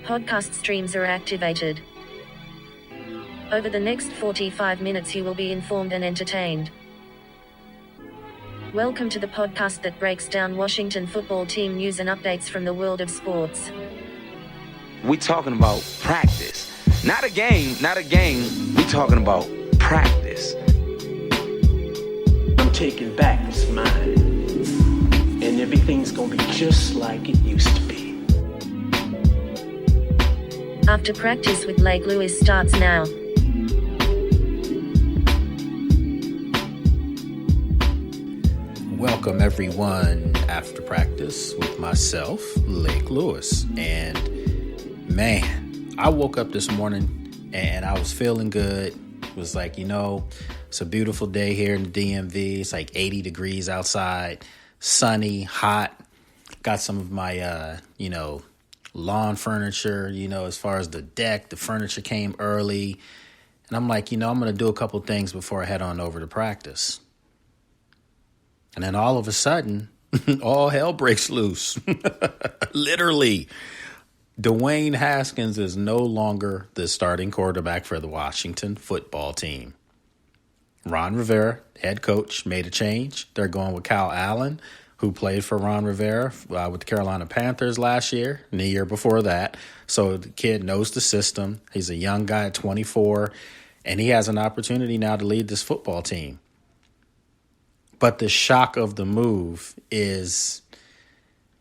Podcast streams are activated. Over the next 45 minutes you will be informed and entertained. Welcome to the podcast that breaks down Washington football team news and updates from the world of sports. We talking about practice. Not a game. We talking about practice. I'm taking back what's mine. And everything's gonna be just like it used to be. After Practice with Lake Lewis starts now. Welcome everyone After Practice with myself, Lake Lewis. And man, I woke up this morning and I was feeling good. It was like, it's a beautiful day here in the DMV. It's like 80 degrees outside, sunny, hot. Got some of my, lawn furniture, as far as the deck, the furniture came early. And I'm like, I'm going to do a couple things before I head on over to practice. And then all of a sudden, all hell breaks loose. Literally. Dwayne Haskins is no longer the starting quarterback for the Washington football team. Ron Rivera, head coach, made a change. They're going with Kyle Allen, who played for Ron Rivera with the Carolina Panthers last year and the year before that. So the kid knows the system. He's a young guy at 24, and he has an opportunity now to lead this football team. But the shock of the move is,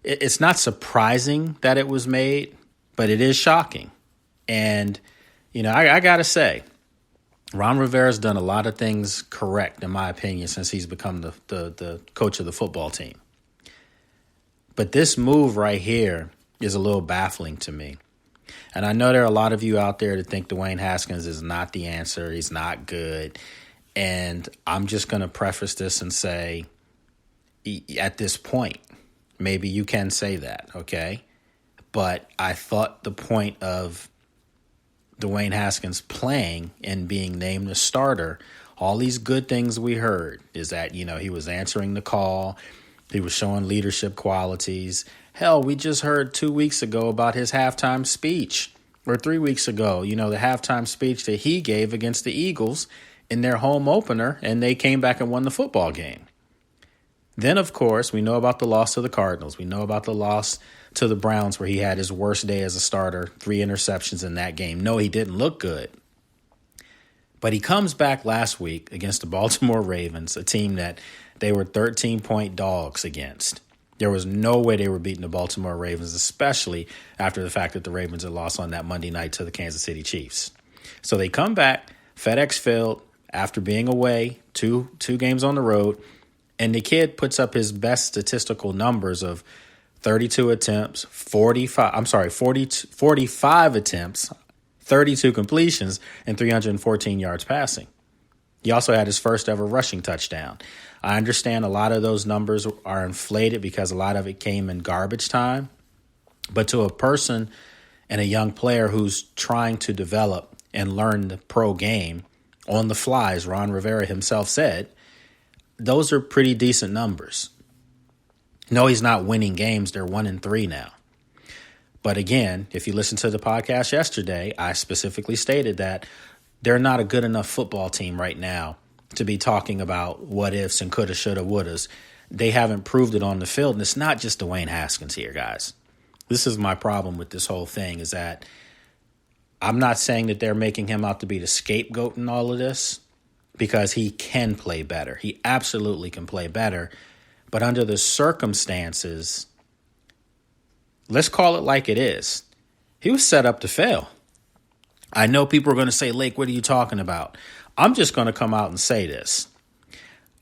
it's not surprising that it was made, but it is shocking. And, I got to say, Ron Rivera's done a lot of things correct, in my opinion, since he's become the coach of the football team. But this move right here is a little baffling to me. And I know there are a lot of you out there that think Dwayne Haskins is not the answer. He's not good. And I'm just going to preface this and say, at this point, maybe you can say that, okay? But I thought the point of Dwayne Haskins playing and being named the starter, all these good things we heard is that, he was answering the call. He was showing leadership qualities. Hell, we just heard 2 weeks ago about his halftime speech, or 3 weeks ago, the halftime speech that he gave against the Eagles in their home opener, and they came back and won the football game. Then, of course, we know about the loss to the Cardinals. We know about the loss to the Browns where he had his worst day as a starter, 3 interceptions in that game. No, he didn't look good. But he comes back last week against the Baltimore Ravens, a team that they were 13-point dogs against. There was no way they were beating the Baltimore Ravens, especially after the fact that the Ravens had lost on that Monday night to the Kansas City Chiefs. So they come back, FedEx Field, after being away, two games on the road, and the kid puts up his best statistical numbers of 32 attempts, 45 attempts, 32 completions, and 314 yards passing. He also had his first ever rushing touchdown. I understand a lot of those numbers are inflated because a lot of it came in garbage time. But to a person and a young player who's trying to develop and learn the pro game on the fly, as Ron Rivera himself said, those are pretty decent numbers. No, he's not winning games. They're 1-3 now. But again, if you listen to the podcast yesterday, I specifically stated that they're not a good enough football team right now to be talking about what ifs and coulda, shoulda, wouldas. They haven't proved it on the field. And it's not just Dwayne Haskins here, guys. This is my problem with this whole thing, is that I'm not saying that they're making him out to be the scapegoat in all of this, because he can play better. He absolutely can play better. But under the circumstances, let's call it like it is. He was set up to fail. I know people are going to say, Lake, what are you talking about? I'm just going to come out and say this.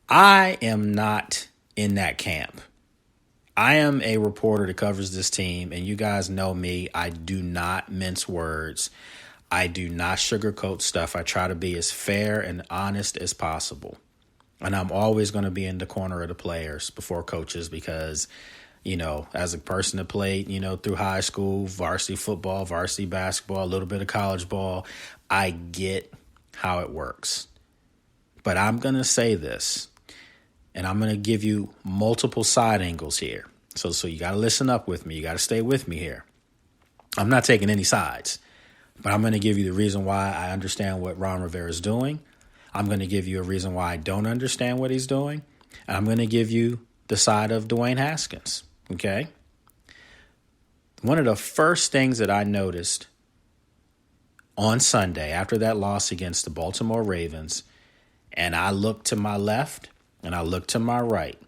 I am not in that camp. I am a reporter that covers this team, and you guys know me. I do not mince words. I do not sugarcoat stuff. I try to be as fair and honest as possible. And I'm always going to be in the corner of the players before coaches because, as a person that played, through high school, varsity football, varsity basketball, a little bit of college ball, I get how it works. But I'm going to say this, and I'm going to give you multiple side angles here. So you got to listen up with me. You got to stay with me here. I'm not taking any sides, but I'm going to give you the reason why I understand what Ron Rivera is doing. I'm going to give you a reason why I don't understand what he's doing. And I'm going to give you the side of Dwayne Haskins, okay? One of the first things that I noticed on Sunday after that loss against the Baltimore Ravens, and I looked to my left and I looked to my right.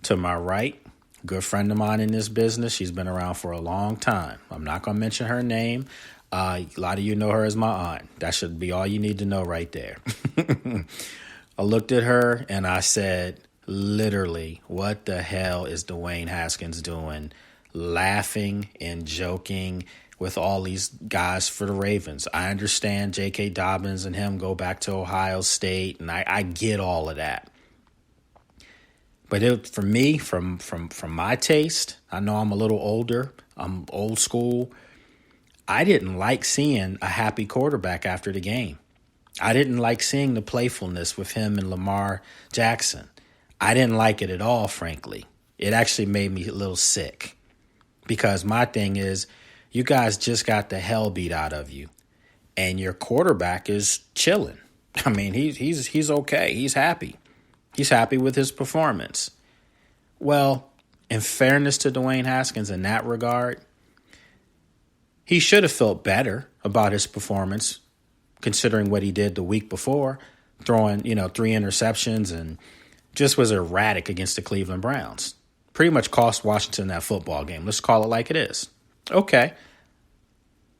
To my right, good friend of mine in this business. She's been around for a long time. I'm not going to mention her name. A lot of you know her as my aunt. That should be all you need to know right there. I looked at her and I said, literally, what the hell is Dwayne Haskins doing? Laughing and joking with all these guys for the Ravens. I understand J.K. Dobbins and him go back to Ohio State, and I get all of that. But for me, from my taste, I know I'm a little older, I'm old school. I didn't like seeing a happy quarterback after the game. I didn't like seeing the playfulness with him and Lamar Jackson. I didn't like it at all, frankly. It actually made me a little sick. Because my thing is, you guys just got the hell beat out of you, and your quarterback is chilling. I mean, he's okay. He's happy. He's happy with his performance. Well, in fairness to Dwayne Haskins in that regard, he should have felt better about his performance, considering what he did the week before, throwing 3 interceptions and just was erratic against the Cleveland Browns. Pretty much cost Washington that football game. Let's call it like it is. Okay.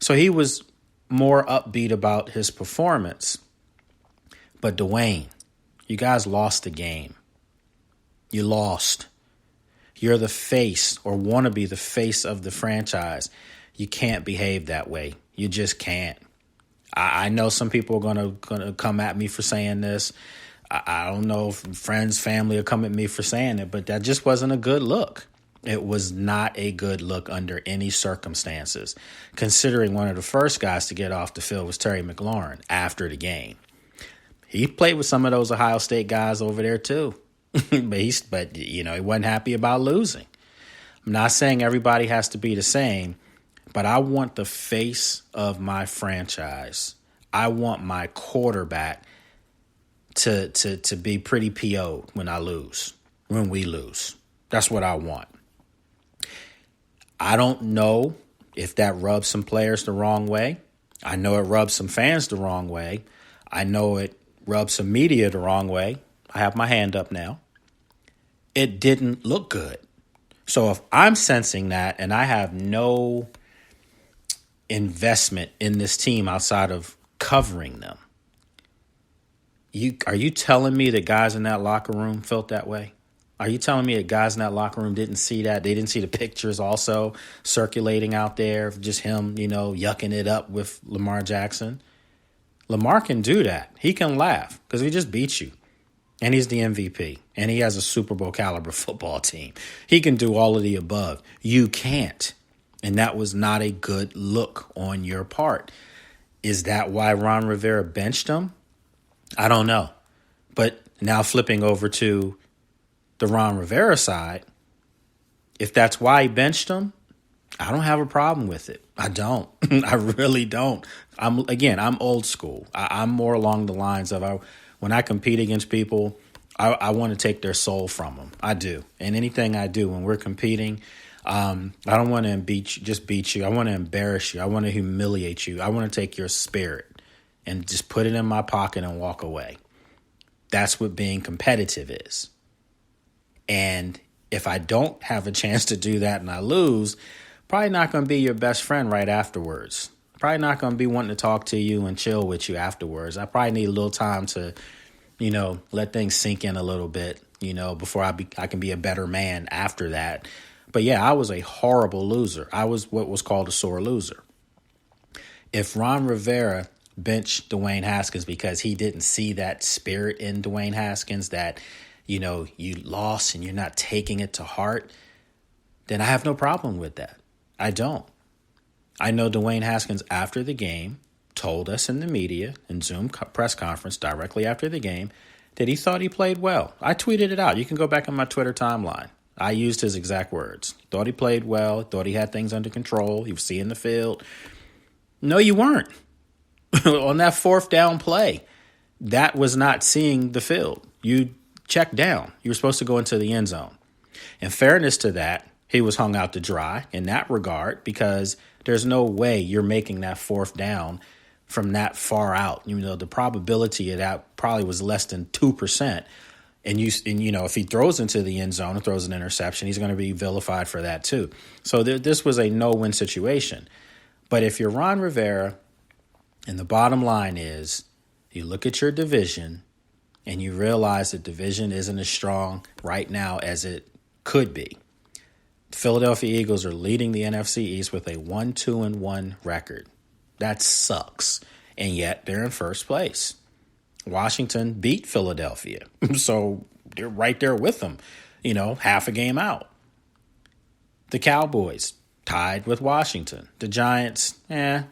So he was more upbeat about his performance. But Dwayne, you guys lost the game. You lost. You're the face, or want to be the face of the franchise. You can't behave that way. You just can't. I know some people are gonna come at me for saying this. I don't know if friends, family will come at me for saying it, but that just wasn't a good look. It was not a good look under any circumstances, considering one of the first guys to get off the field was Terry McLaurin after the game. He played with some of those Ohio State guys over there too, but he wasn't happy about losing. I'm not saying everybody has to be the same, but I want the face of my franchise. I want my quarterback to be pretty PO'd when we lose. That's what I want. I don't know if that rubs some players the wrong way. I know it rubs some fans the wrong way. I know it rubs some media the wrong way. I have my hand up now. It didn't look good. So if I'm sensing that and I have no investment in this team outside of covering them, are you telling me that guys in that locker room felt that way? Are you telling me that guys in that locker room didn't see that? They didn't see the pictures also circulating out there of just him, yucking it up with Lamar Jackson? Lamar can do that. He can laugh because he just beat you. And he's the MVP. And he has a Super Bowl caliber football team. He can do all of the above. You can't. And that was not a good look on your part. Is that why Ron Rivera benched him? I don't know. But now flipping over to the Ron Rivera side, if that's why he benched him, I don't have a problem with it. I don't. I really don't. I'm old school. I'm more along the lines of when I compete against people, I want to take their soul from them. I do. And anything I do when we're competing, I don't want to beat you. I want to embarrass you. I want to humiliate you. I want to take your spirit and just put it in my pocket and walk away. That's what being competitive is. And if I don't have a chance to do that and I lose, probably not going to be your best friend right afterwards. Probably not going to be wanting to talk to you and chill with you afterwards. I probably need a little time to, let things sink in a little bit, before I can be a better man after that. But yeah, I was a horrible loser. I was what was called a sore loser. If Ron Rivera benched Dwayne Haskins because he didn't see that spirit in Dwayne Haskins, that, you lost and you're not taking it to heart, then I have no problem with that. I don't. I know Dwayne Haskins after the game told us in the media in Zoom press conference directly after the game that he thought he played well. I tweeted it out. You can go back on my Twitter timeline. I used his exact words. Thought he played well, thought he had things under control. He was seeing the field. No, you weren't. On that fourth down play, that was not seeing the field. You checked down. You were supposed to go into the end zone. In fairness to that, he was hung out to dry in that regard because there's no way you're making that fourth down from that far out. The probability of that probably was less than 2%. And if he throws into the end zone and throws an interception, he's going to be vilified for that too. So this was a no-win situation. But if you're Ron Rivera, and the bottom line is you look at your division and you realize the division isn't as strong right now as it could be. The Philadelphia Eagles are leading the NFC East with a 1-2-1 record. That sucks. And yet they're in first place. Washington beat Philadelphia. So they're right there with them, half a game out. The Cowboys tied with Washington. The Giants, they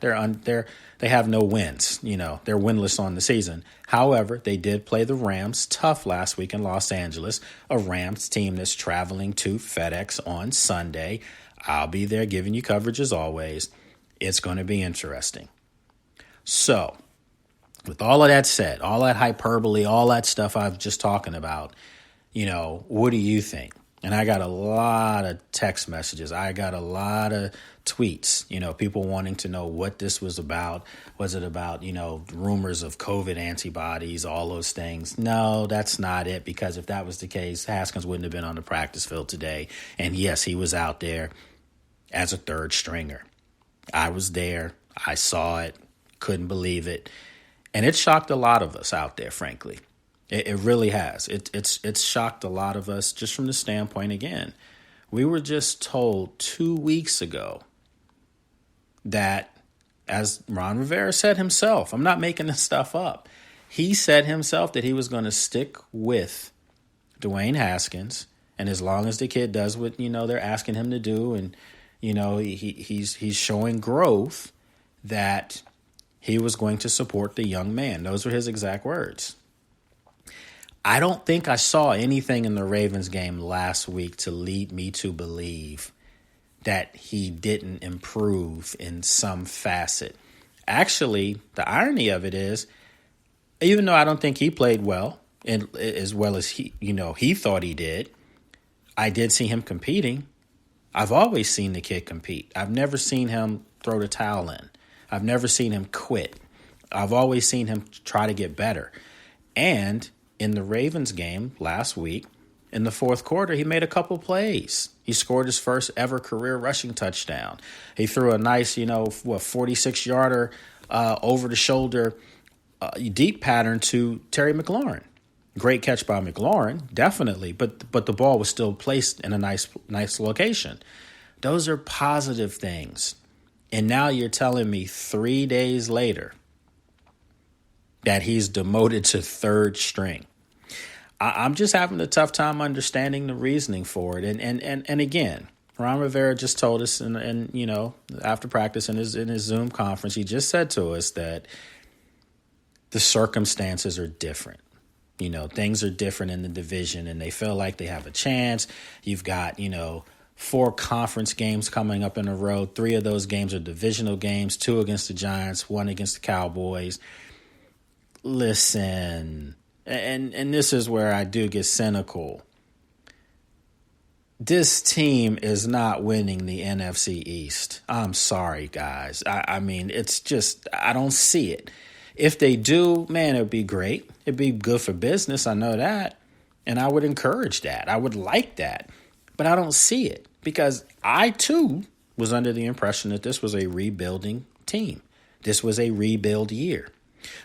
have no wins. They're winless on the season. However, they did play the Rams tough last week in Los Angeles, a Rams team that's traveling to FedEx on Sunday. I'll be there giving you coverage as always. It's going to be interesting. So, with all of that said, all that hyperbole, all that stuff I've just talking about, what do you think? And I got a lot of text messages. I got a lot of tweets, people wanting to know what this was about. Was it about, rumors of COVID antibodies, all those things? No, that's not it, because if that was the case, Haskins wouldn't have been on the practice field today. And yes, he was out there as a third stringer. I was there. I saw it. Couldn't believe it. And it shocked a lot of us out there, frankly. It really has. It's shocked a lot of us just from the standpoint, again, we were just told 2 weeks ago that, as Ron Rivera said himself, I'm not making this stuff up. He said himself that he was going to stick with Dwayne Haskins. And as long as the kid does what, they're asking him to do, and, he's showing growth, that he was going to support the young man. Those were his exact words. I don't think I saw anything in the Ravens game last week to lead me to believe that he didn't improve in some facet. Actually, the irony of it is, even though I don't think he played well, and as well as he thought he did, I did see him competing. I've always seen the kid compete. I've never seen him throw the towel in. I've never seen him quit. I've always seen him try to get better. And in the Ravens game last week, in the fourth quarter, he made a couple plays. He scored his first ever career rushing touchdown. He threw a nice, 46-yarder over the shoulder deep pattern to Terry McLaurin. Great catch by McLaurin, definitely, but the ball was still placed in a nice location. Those are positive things. And now you're telling me 3 days later that he's demoted to third string. I'm just having a tough time understanding the reasoning for it. And again, Ron Rivera just told us, and after practice in his Zoom conference, he just said to us that the circumstances are different. Things are different in the division, and they feel like they have a chance. You've got, 4 conference games coming up in a row. 3 of those games are divisional games, 2 against the Giants, 1 against the Cowboys. Listen, and this is where I do get cynical. This team is not winning the NFC East. I'm sorry, guys. I mean, it's just, I don't see it. If they do, man, it would be great. It'd be good for business. I know that. And I would encourage that. I would like that. But I don't see it, because I, too, was under the impression that this was a rebuilding team. This was a rebuild year.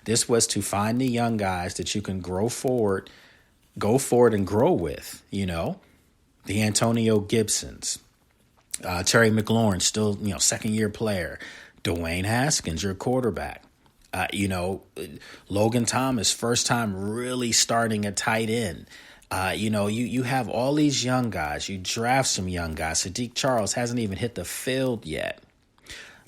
This was to find the young guys that you can go forward and grow with, the Antonio Gibsons, Terry McLaurin, still, second-year player, Dwayne Haskins, your quarterback. Logan Thomas, first time really starting a tight end. You have all these young guys. You draft some young guys. Sadiq Charles hasn't even hit the field yet,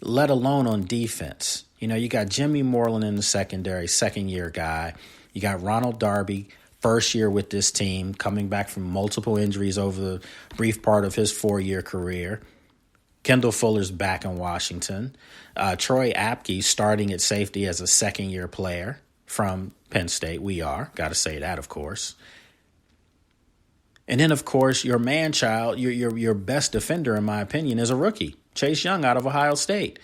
let alone on defense. You got Jimmy Moreland in the secondary, second-year guy. You got Ronald Darby, first year with this team, coming back from multiple injuries over the brief part of his 4-year career. Kendall Fuller's back in Washington. Troy Apke starting at safety as a second-year player from Penn State. Got to say that, of course. And then, of course, your man-child, your best defender, in my opinion, is a rookie, Chase Young out of Ohio State.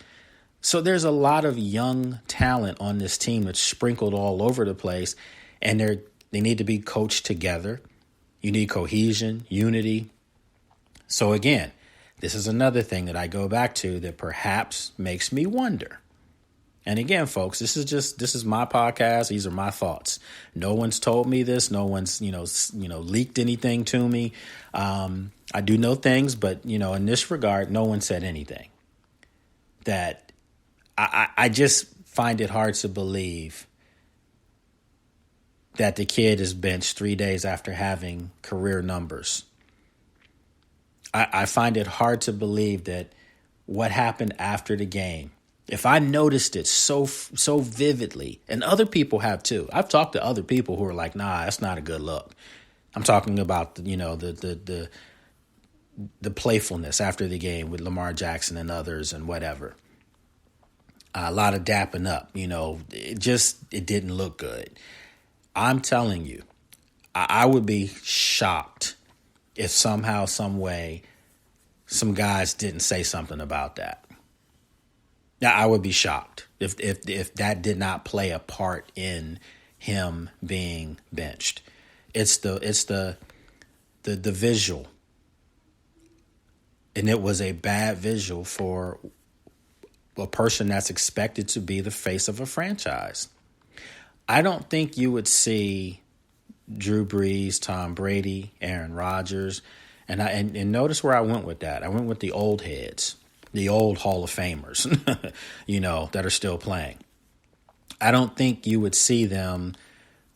So there's a lot of young talent on this team that's sprinkled all over the place, and they need to be coached together. You need cohesion, unity. So again, this is another thing that I go back to that perhaps makes me wonder. And again, folks, this is my podcast. These are my thoughts. No one's told me this. No one's, leaked anything to me. I do know things, but, in this regard, no one said anything. That I just find it hard to believe that the kid is benched 3 days after having career numbers. I find it hard to believe that what happened after the game, if I noticed it so vividly, and other people have too. I've talked to other people who are like, nah, that's not a good look. I'm talking about, the playfulness after the game with Lamar Jackson and others and whatever. A lot of dapping up, it didn't look good. I'm telling you, I would be shocked if somehow, some way, some guys didn't say something about that. Now, I would be shocked if that did not play a part in him being benched. It's the visual, and it was a bad visual for a person that's expected to be the face of a franchise. I don't think you would see Drew Brees, Tom Brady, Aaron Rodgers, and notice where I went with that. I went with the old heads, the old Hall of Famers, that are still playing. I don't think you would see them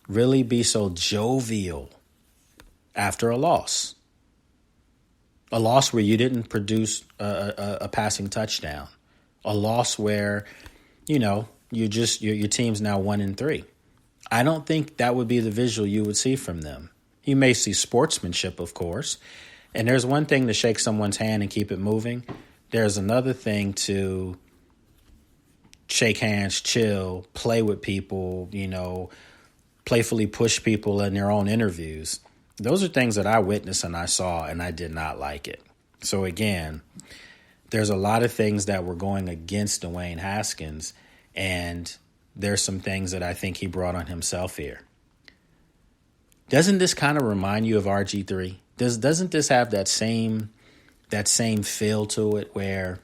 really be so jovial after a loss. A loss where you didn't produce a passing touchdown. A loss where, your team's now 1-3. I don't think that would be the visual you would see from them. You may see sportsmanship, of course. And there's one thing to shake someone's hand and keep it moving. There's another thing to shake hands, chill, play with people, playfully push people in their own interviews. Those are things that I witnessed and I saw, and I did not like it. So again, there's a lot of things that were going against Dwayne Haskins, and there's some things that I think he brought on himself here. Doesn't this kind of remind you of RG3? Doesn't this have that same feel to it, where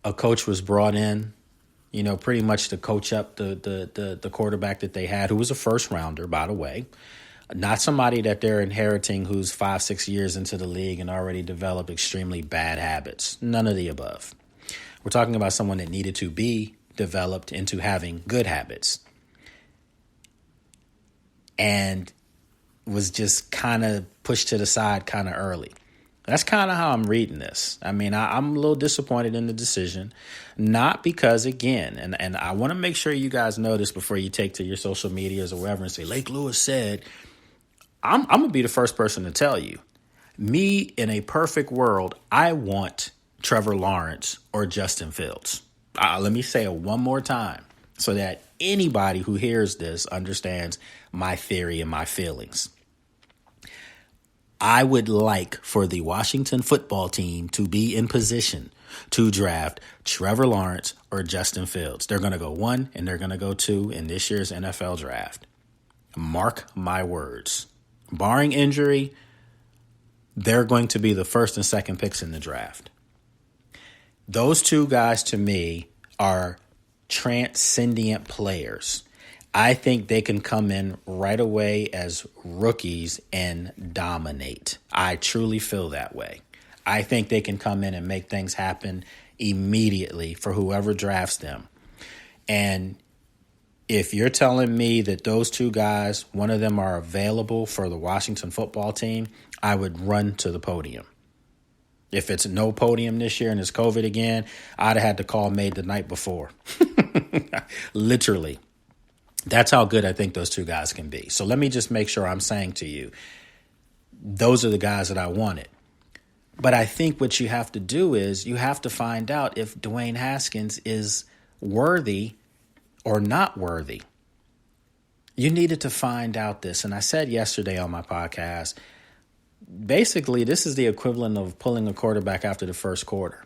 a coach was brought in, pretty much to coach up the quarterback that they had, who was a first rounder, by the way, not somebody that they're inheriting who's 5-6 years into the league and already developed extremely bad habits. None of the above. We're talking about someone that needed to be developed into having good habits, and was just kind of pushed to the side kind of early. That's kind of how I'm reading this. I mean, I'm a little disappointed in the decision, not because, again, and I want to make sure you guys know this before you take to your social medias or wherever and say, Lake Lewis said, I'm going to be the first person to tell you, me in a perfect world, I want Trevor Lawrence or Justin Fields. Let me say it one more time so that anybody who hears this understands my theory and my feelings. I would like for the Washington football team to be in position to draft Trevor Lawrence or Justin Fields. They're going to go 1 and they're going to go 2 in this year's NFL draft. Mark my words. Barring injury, they're going to be the first and second picks in the draft. Those two guys, to me, are transcendent players. I think they can come in right away as rookies and dominate. I truly feel that way. I think they can come in and make things happen immediately for whoever drafts them. And if you're telling me that those two guys, one of them are available for the Washington football team, I would run to the podium. If it's no podium this year and it's COVID again, I'd have had the call made the night before. Literally. That's how good I think those two guys can be. So let me just make sure I'm saying to you, those are the guys that I wanted. But I think what you have to do is you have to find out if Dwayne Haskins is worthy or not worthy. You needed to find out this. And I said yesterday on my podcast, basically, this is the equivalent of pulling a quarterback after the first quarter.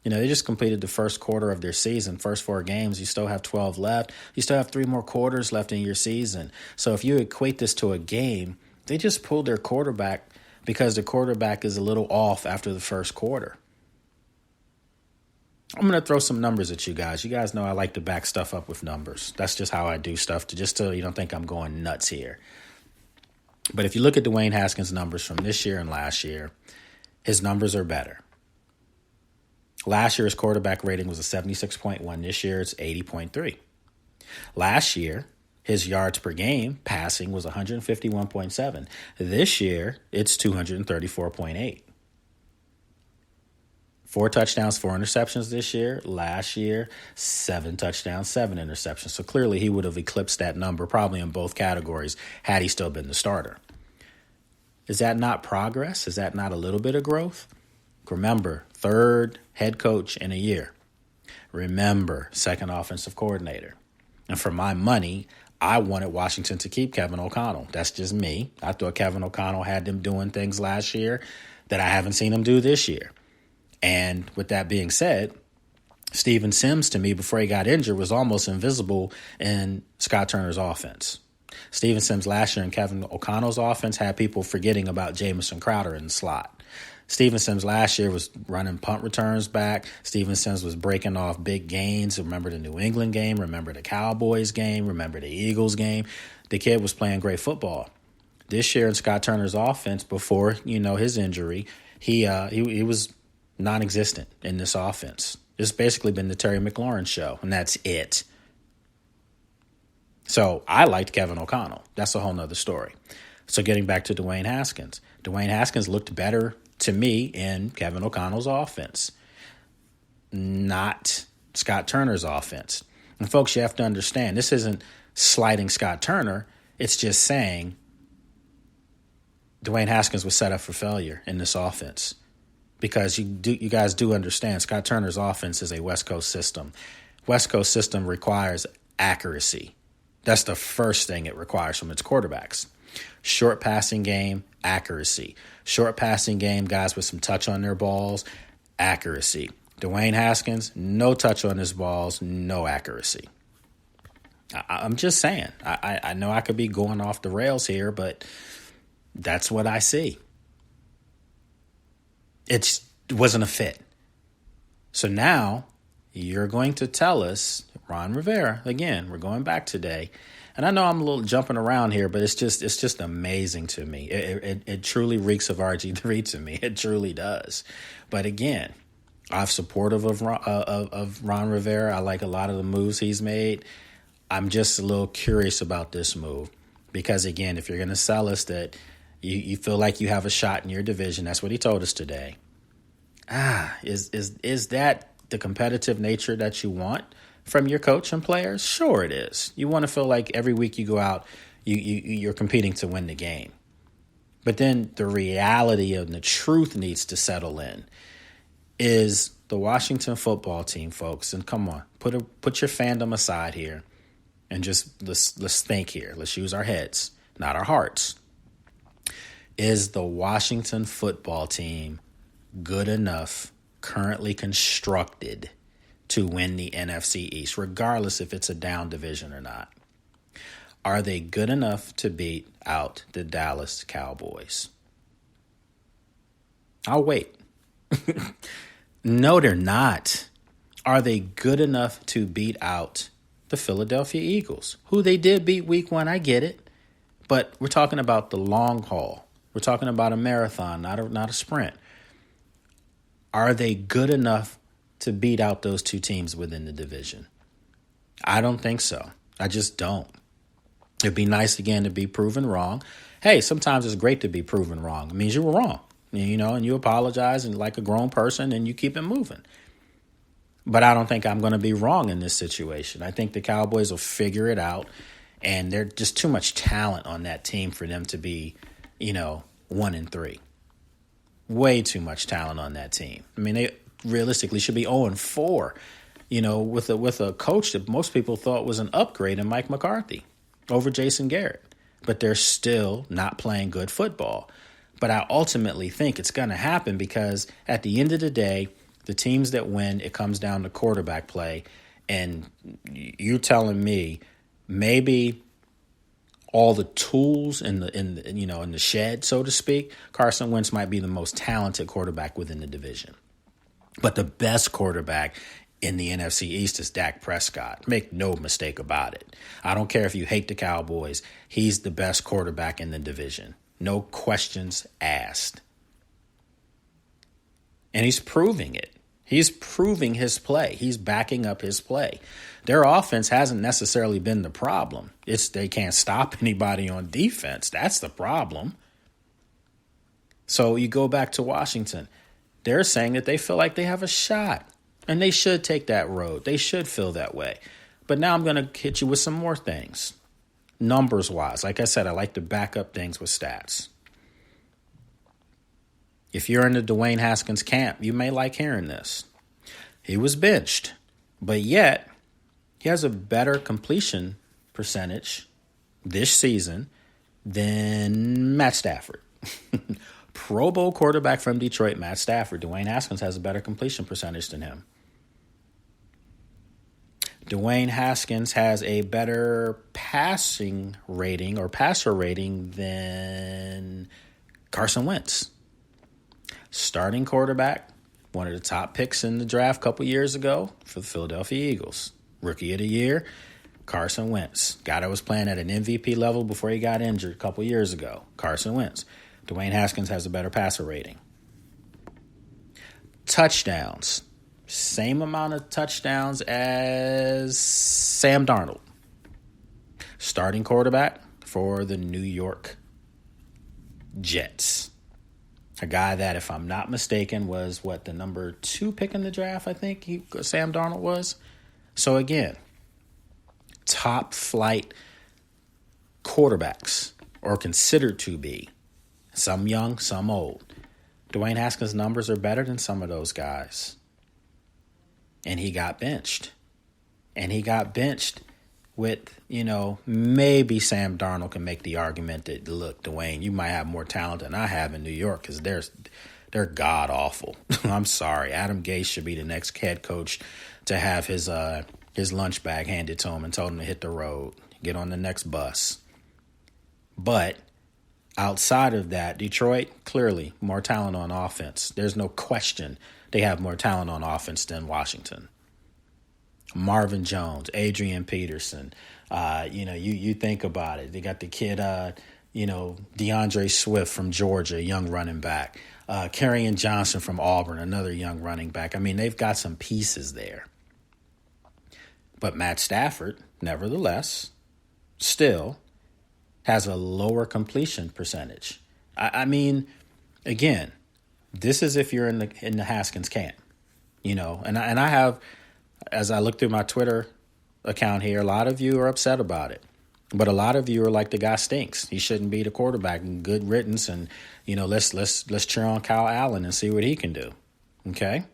You know, they just completed the first quarter of their season, first 4 games. You still have 12 left. You still have 3 more quarters left in your season. So if you equate this to a game, they just pulled their quarterback because the quarterback is a little off after the first quarter. I'm going to throw some numbers at you guys. You guys know I like to back stuff up with numbers. That's just how I do stuff, just so you don't think I'm going nuts here. But if you look at Dwayne Haskins' numbers from this year and last year, his numbers are better. Last year's quarterback rating was a 76.1. This year it's 80.3. Last year, his yards per game passing was 151.7. This year, it's 234.8. 4 touchdowns, 4 interceptions this year. Last year, 7 touchdowns, 7 interceptions. So clearly he would have eclipsed that number probably in both categories had he still been the starter. Is that not progress? Is that not a little bit of growth? Remember, 3rd head coach in a year. Remember, 2nd offensive coordinator. And for my money, I wanted Washington to keep Kevin O'Connell. That's just me. I thought Kevin O'Connell had them doing things last year that I haven't seen him do this year. And with that being said, Steven Sims, to me, before he got injured, was almost invisible in Scott Turner's offense. Steven Sims last year in Kevin O'Connell's offense had people forgetting about Jamison Crowder in the slot. Steven Sims last year was running punt returns back. Steven Sims was breaking off big gains. Remember the New England game. Remember the Cowboys game. Remember the Eagles game. The kid was playing great football. This year in Scott Turner's offense, before his injury, he was non-existent in this offense. It's basically been the Terry McLaurin show, and that's it. So I liked Kevin O'Connell. That's a whole nother story. So getting back to Dwayne Haskins. Dwayne Haskins looked better to me in Kevin O'Connell's offense, not Scott Turner's offense. And folks, you have to understand, this isn't slighting Scott Turner. It's just saying Dwayne Haskins was set up for failure in this offense. Because you guys do understand, Scott Turner's offense is a West Coast system. West Coast system requires accuracy. That's the first thing it requires from its quarterbacks. Short passing game, accuracy. Short passing game, guys with some touch on their balls, accuracy. Dwayne Haskins, no touch on his balls, no accuracy. I'm just saying. I know I could be going off the rails here, but that's what I see. It wasn't a fit. So now you're going to tell us, Ron Rivera, again, we're going back today. And I know I'm a little jumping around here, but it's just amazing to me. It truly reeks of RG3 to me. It truly does. But again, I'm supportive of Ron Rivera. I like a lot of the moves he's made. I'm just a little curious about this move. Because again, if you're going to sell us that you feel like you have a shot in your division. That's what he told us today. Is that the competitive nature that you want from your coach and players? Sure it is. You want to feel like every week you go out, you're competing to win the game. But then the reality and the truth needs to settle in. Is the Washington football team, folks, and come on, put your fandom aside here and just let's think here. Let's use our heads, not our hearts. Is the Washington football team good enough, currently constructed, to win the NFC East, regardless if it's a down division or not? Are they good enough to beat out the Dallas Cowboys? I'll wait. No, they're not. Are they good enough to beat out the Philadelphia Eagles, who they did beat week 1? I get it. But we're talking about the long haul. We're talking about a marathon, not a sprint. Are they good enough to beat out those two teams within the division? I don't think so. I just don't. It'd be nice, again, to be proven wrong. Hey, sometimes it's great to be proven wrong. It means you were wrong, and you apologize and like a grown person and you keep it moving. But I don't think I'm going to be wrong in this situation. I think the Cowboys will figure it out. And there's just too much talent on that team for them to be, 1-3. Way too much talent on that team. I mean, they realistically should be 0-4, with a coach that most people thought was an upgrade in Mike McCarthy over Jason Garrett. But they're still not playing good football. But I ultimately think it's going to happen because at the end of the day, the teams that win, it comes down to quarterback play. And you're telling me maybe all the tools in the shed, so to speak, Carson Wentz might be the most talented quarterback within the division. But the best quarterback in the NFC East is Dak Prescott. Make no mistake about it. I don't care if you hate the Cowboys. He's the best quarterback in the division. No questions asked. And he's proving it. He's proving his play. He's backing up his play. Their offense hasn't necessarily been the problem. It's they can't stop anybody on defense. That's the problem. So you go back to Washington. They're saying that they feel like they have a shot. And they should take that road. They should feel that way. But now I'm going to hit you with some more things. Numbers-wise, like I said, I like to back up things with stats. If you're in the Dwayne Haskins camp, you may like hearing this. He was benched, but yet he has a better completion percentage this season than Matt Stafford. Pro Bowl quarterback from Detroit, Matt Stafford. Dwayne Haskins has a better completion percentage than him. Dwayne Haskins has a better passing rating or passer rating than Carson Wentz. Starting quarterback, one of the top picks in the draft a couple years ago for the Philadelphia Eagles. Rookie of the year, Carson Wentz. Guy that was playing at an MVP level before he got injured a couple years ago. Carson Wentz. Dwayne Haskins has a better passer rating. Touchdowns. Same amount of touchdowns as Sam Darnold. Starting quarterback for the New York Jets. A guy that, if I'm not mistaken, was the number 2 pick in the draft, I think Sam Darnold was. So again, top flight quarterbacks, or considered to be. Some young, some old. Dwayne Haskins' numbers are better than some of those guys. And he got benched. And he got benched with, maybe Sam Darnold can make the argument that, look, Dwayne, you might have more talent than I have in New York because they're god-awful. I'm sorry. Adam Gase should be the next head coach to have his lunch bag handed to him and told him to hit the road, get on the next bus. But outside of that, Detroit, clearly more talent on offense. There's no question they have more talent on offense than Washington. Marvin Jones, Adrian Peterson. You think about it. They got the kid, DeAndre Swift from Georgia, young running back. Kerryon Johnson from Auburn, another young running back. I mean, they've got some pieces there. But Matt Stafford, nevertheless, still has a lower completion percentage. I mean, again, this is if you're in the Haskins camp, and I have, as I look through my Twitter account here, a lot of you are upset about it, but a lot of you are like, the guy stinks. He shouldn't be the quarterback. And good riddance, and let's cheer on Kyle Allen and see what he can do. Okay,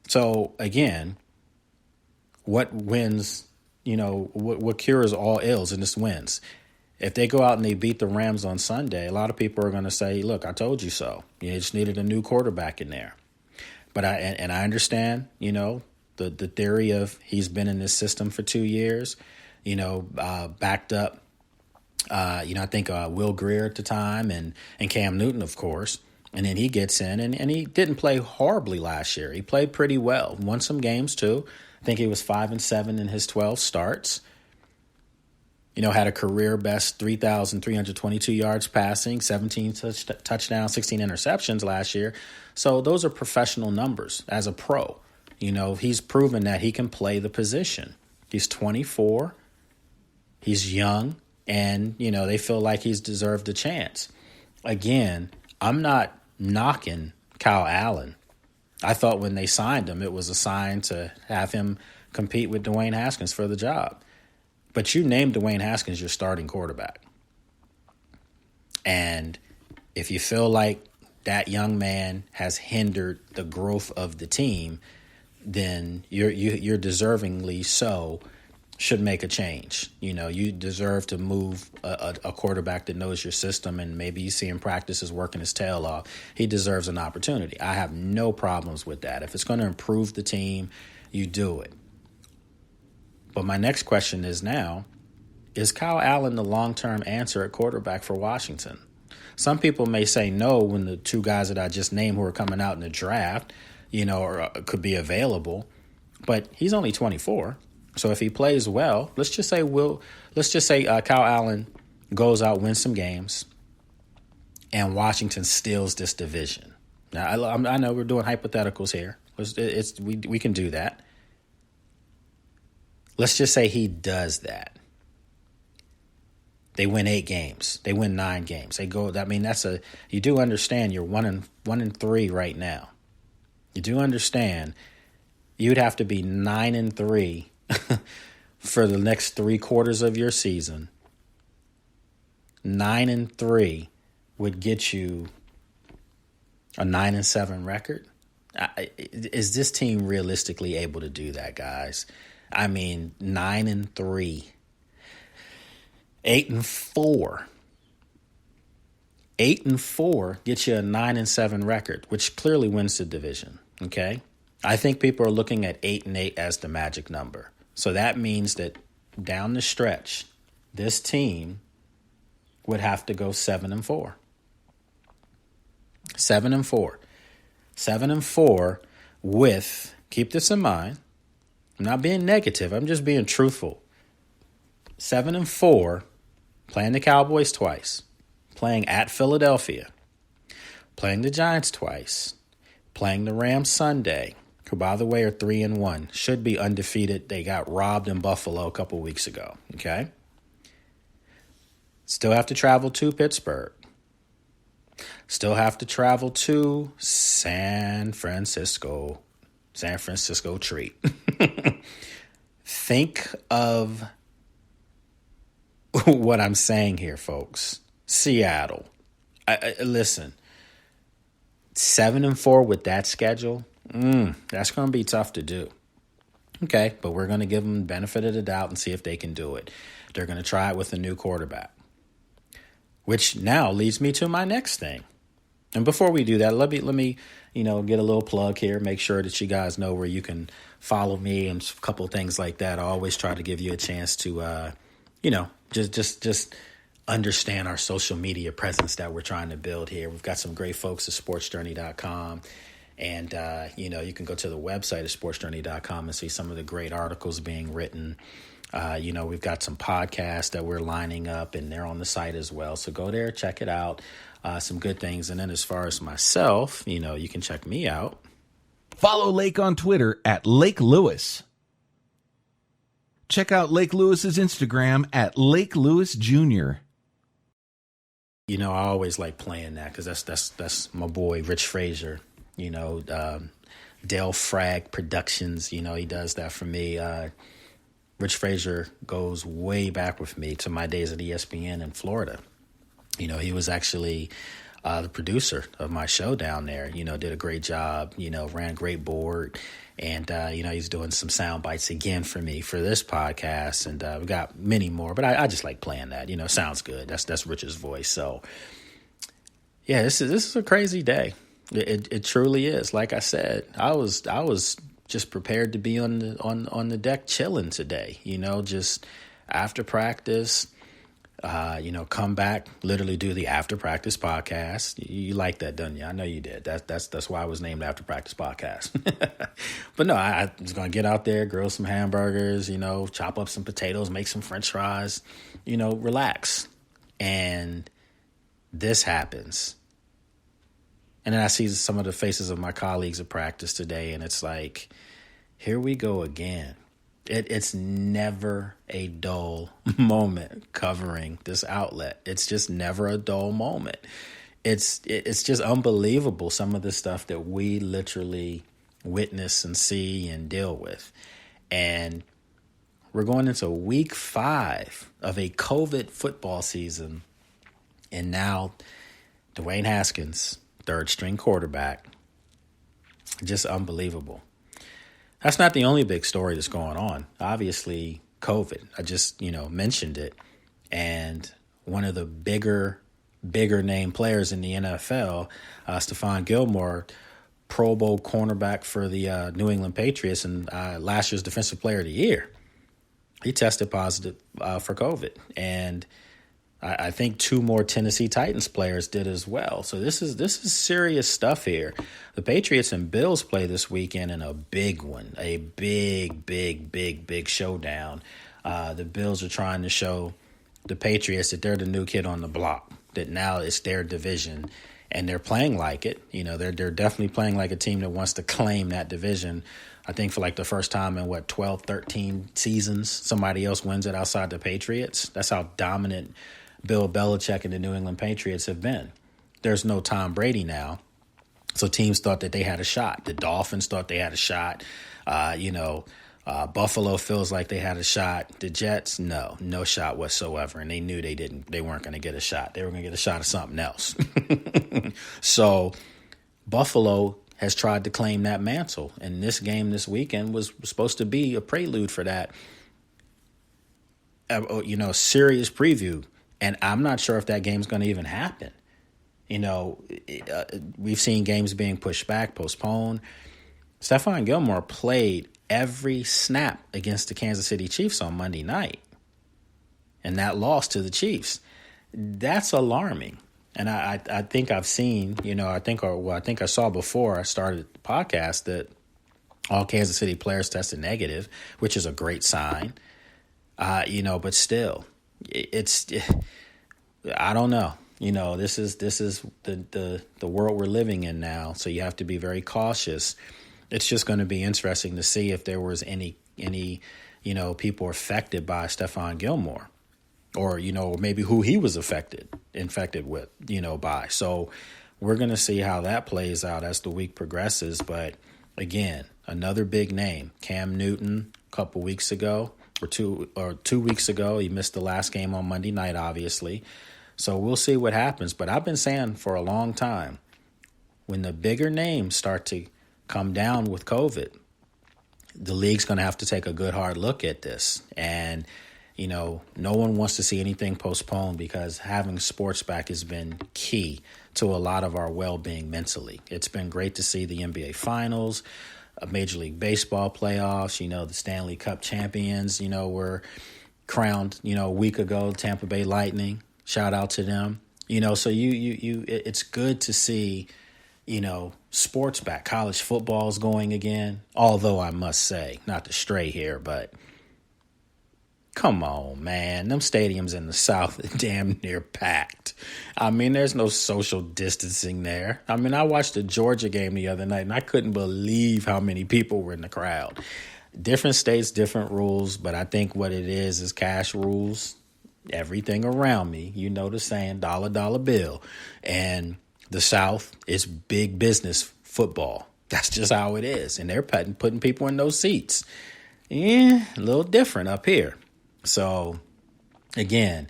so again, what wins? What cures all ills, and this wins. If they go out and they beat the Rams on Sunday, a lot of people are going to say, look, I told you so. You just needed a new quarterback in there. But I understand, the theory of he's been in this system for 2 years, backed up, I think Will Greer at the time and Cam Newton, of course. And then he gets in, and he didn't play horribly last year. He played pretty well, won some games too. I think he was 5-7 in his 12 starts. Had a career best 3,322 yards passing, 17 touchdowns, 16 interceptions last year. So those are professional numbers as a pro. He's proven that he can play the position. He's 24. He's young, and, they feel like he's deserved a chance. Again, I'm not knocking Kyle Allen. I thought when they signed him, it was a sign to have him compete with Dwayne Haskins for the job. But you named Dwayne Haskins your starting quarterback. And if you feel like that young man has hindered the growth of the team, then you're deservingly so should make a change. You know, you deserve to move a quarterback that knows your system, and maybe you see him practice is working his tail off. He deserves an opportunity. I have no problems with that. If it's going to improve the team, you do it. But my next question is now, is Kyle Allen the long-term answer at quarterback for Washington? Some people may say no when the two guys that I just named who are coming out in the draft, you know, or could be available. But he's only 24. So if he plays well, let's just say Kyle Allen goes out, wins some games, and Washington steals this division. Now, I know we're doing hypotheticals here. We can do that. Let's just say he does that. They win 8 games. They win 9 games. They go. I mean, you do understand you're 1-3 right now. You do understand you'd have to be 9-3 for the next 3 quarters of your season. 9-3 would get you a 9-7 record. Is this team realistically able to do that, guys? I mean, 9-3, 8-4. 8-4 gets you a 9-7 record, which clearly wins the division. Okay, I think people are looking at 8-8 as the magic number. So that means that down the stretch, this team would have to go 7-4. 7-4. 7-4 with, keep this in mind, I'm not being negative, I'm just being truthful. 7-4, playing the Cowboys twice, playing at Philadelphia, playing the Giants twice, playing the Rams Sunday, who, by the way, are 3-1, should be undefeated. They got robbed in Buffalo a couple weeks ago, okay? Still have to travel to Pittsburgh. Still have to travel to San Francisco treat. Think of what I'm saying here, folks. Seattle. Listen, 7-4 with that schedule, that's going to be tough to do. Okay, but we're going to give them the benefit of the doubt and see if they can do it. They're going to try it with a new quarterback, which now leads me to my next thing. And before we do that, let me get a little plug here. Make sure that you guys know where you can follow me and a couple of things like that. I always try to give you a chance to, just understand our social media presence that we're trying to build here. We've got some great folks at sportsjourney.com. And, you can go to the website at sportsjourney.com and see some of the great articles being written. We've got some podcasts that we're lining up, and they're on the site as well. So go there, check it out. Some good things. And then as far as myself, you can check me out. Follow Lake on Twitter at Lake Lewis. Check out Lake Lewis's Instagram at Lake Lewis Jr. I always like playing that because that's my boy, Rich Frazier. Dale Frag Productions, he does that for me. Rich Frazier goes way back with me to my days at ESPN in Florida. He was actually the producer of my show down there, did a great job, ran a great board. And, he's doing some sound bites again for me for this podcast. And we've got many more, but I just like playing that, sounds good. That's Rich's voice. So, yeah, this is a crazy day. It truly is. Like I said, I was just prepared to be on the deck chilling today, just after practice. Come back, literally do the After Practice podcast. You like that, don't you? I know you did. That's why I was named After Practice Podcast. But no, I was going to get out there, grill some hamburgers, chop up some potatoes, make some French fries, relax. And this happens. And then I see some of the faces of my colleagues at practice today, and it's like, here we go again. It's never a dull moment covering this outlet. It's just never a dull moment. It's just unbelievable, some of the stuff that we literally witness and see and deal with. And we're going into week 5 of a COVID football season. And now Dwayne Haskins, third string quarterback, just unbelievable. That's not the only big story that's going on. Obviously, COVID. I just, mentioned it. And one of the bigger name players in the NFL, Stephon Gilmore, Pro Bowl cornerback for the New England Patriots and last year's Defensive Player of the Year. He tested positive for COVID. And I think 2 more Tennessee Titans players did as well. So this is serious stuff here. The Patriots and Bills play this weekend in a big one, a big showdown. The Bills are trying to show the Patriots that they're the new kid on the block, that now it's their division, and they're playing like it. They're definitely playing like a team that wants to claim that division. I think for like the first time in 12, 13 seasons, somebody else wins it outside the Patriots. That's how dominant Bill Belichick and the New England Patriots have been. There's no Tom Brady now, so teams thought that they had a shot. The Dolphins thought they had a shot. Buffalo feels like they had a shot. The Jets, no shot whatsoever, and they knew they weren't going to get a shot. They were going to get a shot of something else. So Buffalo has tried to claim that mantle, and this game this weekend was supposed to be a prelude for that. Serious preview. And I'm not sure if that game's going to even happen. We've seen games being pushed back, postponed. Stephon Gilmore played every snap against the Kansas City Chiefs on Monday night. And that loss to the Chiefs. That's alarming. And I think I've seen, I think I saw before I started the podcast that all Kansas City players tested negative, which is a great sign. But still. I don't know. This is the world we're living in now. So you have to be very cautious. It's just going to be interesting to see if there was any people affected by Stephon Gilmore, or maybe who he was infected with, by. So we're going to see how that plays out as the week progresses. But again, another big name, Cam Newton, a couple weeks ago. Or 2 weeks ago, he missed the last game on Monday night, obviously. So we'll see what happens. But I've been saying for a long time, when the bigger names start to come down with COVID, the league's going to have to take a good hard look at this. And, no one wants to see anything postponed, because having sports back has been key to a lot of our well-being mentally. It's been great to see the NBA Finals, Major League Baseball playoffs, the Stanley Cup champions, were crowned, a week ago, Tampa Bay Lightning. Shout out to them. So it's good to see, sports back. College football's going again. Although I must say, not to stray here, but come on, man. Them stadiums in the South are damn near packed. There's no social distancing there. I watched the Georgia game the other night, and I couldn't believe how many people were in the crowd. Different states, different rules, but I think what it is cash rules. Everything around me, the saying, dollar bill. And the South is big business football. That's just how it is. And they're putting people in those seats. A little different up here. So, again,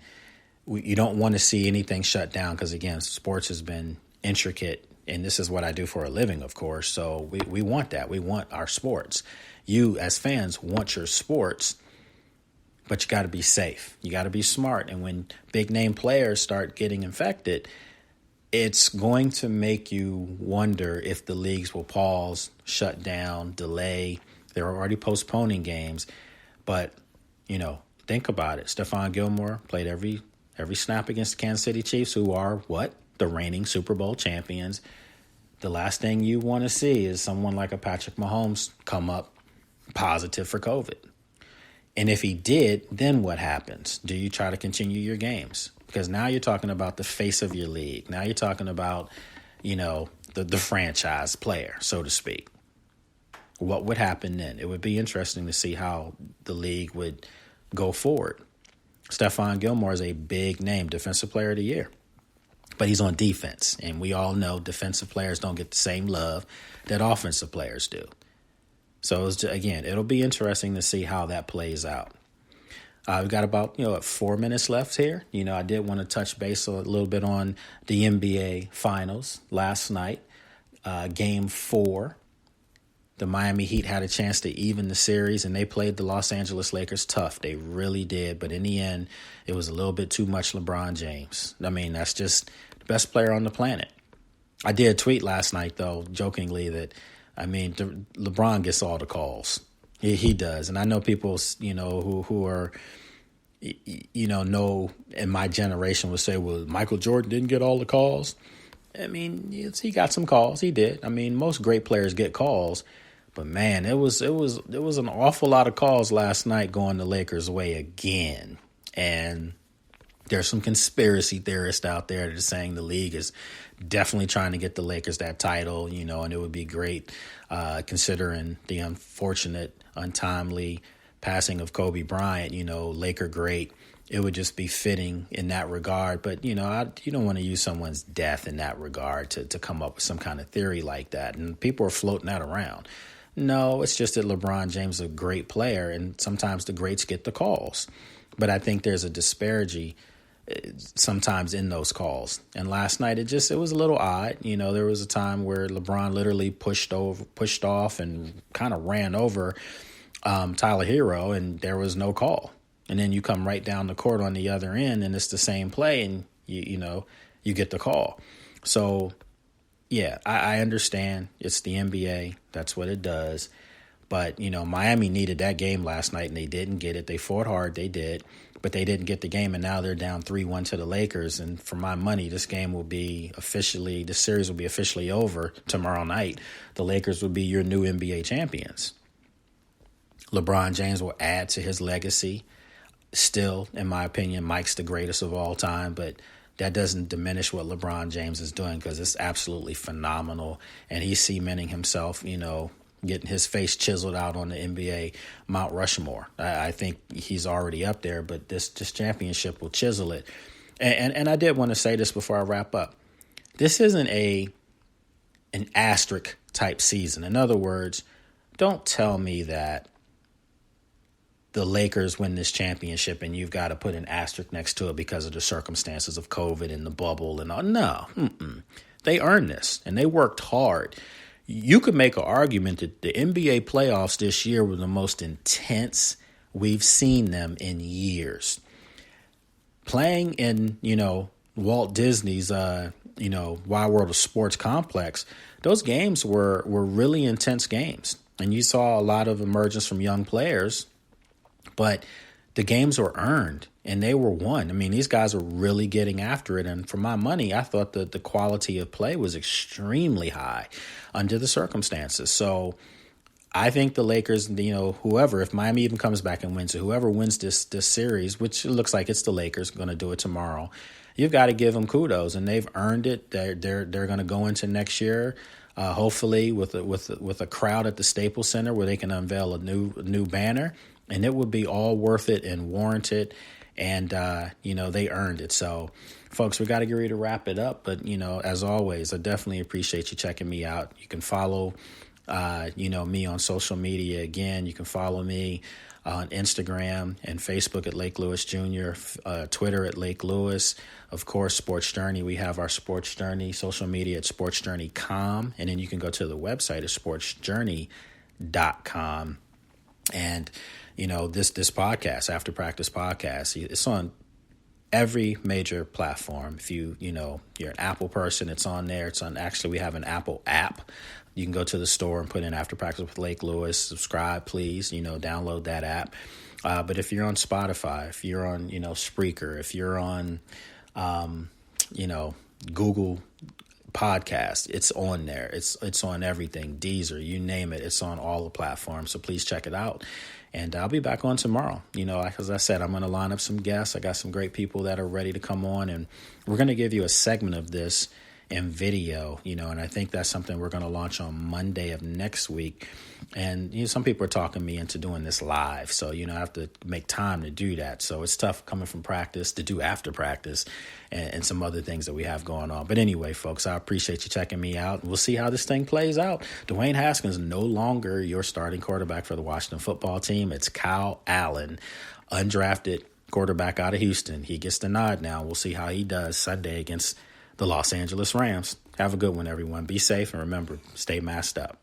you don't want to see anything shut down because, again, sports has been intricate, and this is what I do for a living, of course. So we want that. We want our sports. You, as fans, want your sports, but you got to be safe. You got to be smart. And when big-name players start getting infected, it's going to make you wonder if the leagues will pause, shut down, delay. They're already postponing games, but, think about it. Stephon Gilmore played every snap against the Kansas City Chiefs, who are what? The reigning Super Bowl champions. The last thing you want to see is someone like a Patrick Mahomes come up positive for COVID. And if he did, then what happens? Do you try to continue your games? Because now you're talking about the face of your league. Now you're talking about, the franchise player, so to speak. What would happen then? It would be interesting to see how the league would go forward. Stephon Gilmore is a big name, Defensive Player of the Year. But he's on defense, and we all know defensive players don't get the same love that offensive players do. So, again, it'll be interesting to see how that plays out. We've got about, 4 minutes left here. I did want to touch base a little bit on the NBA Finals last night. Game 4. The Miami Heat had a chance to even the series, and they played the Los Angeles Lakers tough. They really did. But in the end, it was a little bit too much LeBron James. I mean, that's just the best player on the planet. I did tweet last night, though, jokingly, that, LeBron gets all the calls. He does. And I know people, who are, know in my generation would say, well, Michael Jordan didn't get all the calls. I mean, he got some calls. He did. I mean, most great players get calls. But man, it was an awful lot of calls last night going the Lakers' way again. And there's some conspiracy theorists out there that are saying the league is definitely trying to get the Lakers that title, and it would be great considering the unfortunate, untimely passing of Kobe Bryant, Laker great. It would just be fitting in that regard. But, you don't want to use someone's death in that regard to come up with some kind of theory like that. And people are floating that around. No, it's just that LeBron James is a great player, and sometimes the greats get the calls. But I think there's a disparity sometimes in those calls. And last night, it was a little odd. There was a time where LeBron literally pushed off and kind of ran over Tyler Hero, and there was no call. And then you come right down the court on the other end, and it's the same play, and you get the call. So, yeah, I understand. It's the NBA. That's what it does. But, Miami needed that game last night, and they didn't get it. They fought hard. They did. But they didn't get the game, and now they're down 3-1 to the Lakers. And for my money, this series will be officially over tomorrow night. The Lakers will be your new NBA champions. LeBron James will add to his legacy. Still, in my opinion, Mike's the greatest of all time, but that doesn't diminish what LeBron James is doing because it's absolutely phenomenal. And he's cementing himself, getting his face chiseled out on the NBA Mount Rushmore. I think he's already up there, but this championship will chisel it. And I did want to say this before I wrap up. This isn't an asterisk type season. In other words, don't tell me that the Lakers win this championship and you've got to put an asterisk next to it because of the circumstances of COVID and the bubble and all. No, they earned this and they worked hard. You could make an argument that the NBA playoffs this year were the most intense we've seen them in years. Playing in, Walt Disney's, Wide World of Sports complex, those games were really intense games. And you saw a lot of emergence from young players. But the games were earned and they were won. I mean, these guys are really getting after it. And for my money, I thought that the quality of play was extremely high under the circumstances. So I think the Lakers, whoever, if Miami even comes back and wins it, whoever wins this series, which it looks like it's the Lakers going to do it tomorrow, you've got to give them kudos. And they've earned it. They're going to go into next year. Hopefully with a crowd at the Staples Center where they can unveil a new banner. And it would be all worth it and warranted. And, they earned it. So, folks, we got to get ready to wrap it up. But, as always, I definitely appreciate you checking me out. You can follow, me on social media. Again, you can follow me on Instagram and Facebook at Lake Lewis Jr., Twitter at Lake Lewis. Of course, Sports Journey. We have our Sports Journey social media at sportsjourney.com. And then you can go to the website at sportsjourney.com. And, this podcast, After Practice Podcast, it's on every major platform. If you're an Apple person, it's on there. We have an Apple app. You can go to the store and put in After Practice with Lake Lewis. Subscribe, please, download that app. But if you're on Spotify, if you're on, Spreaker, if you're on, Google Podcast, it's on there. It's on everything. Deezer, you name it. It's on all the platforms. So please check it out. And I'll be back on tomorrow. As I said, I'm going to line up some guests. I got some great people that are ready to come on, and we're going to give you a segment of this and video, and I think that's something we're going to launch on Monday of next week. And some people are talking me into doing this live, so I have to make time to do that. So it's tough coming from practice to do after practice and some other things that we have going on. But anyway, folks, I appreciate you checking me out. We'll see how this thing plays out. Dwayne Haskins no longer your starting quarterback for the Washington football team. It's Kyle Allen, undrafted quarterback out of Houston. He gets the nod now. We'll see how he does Sunday against the Los Angeles Rams. Have a good one, everyone. Be safe, and remember, stay masked up.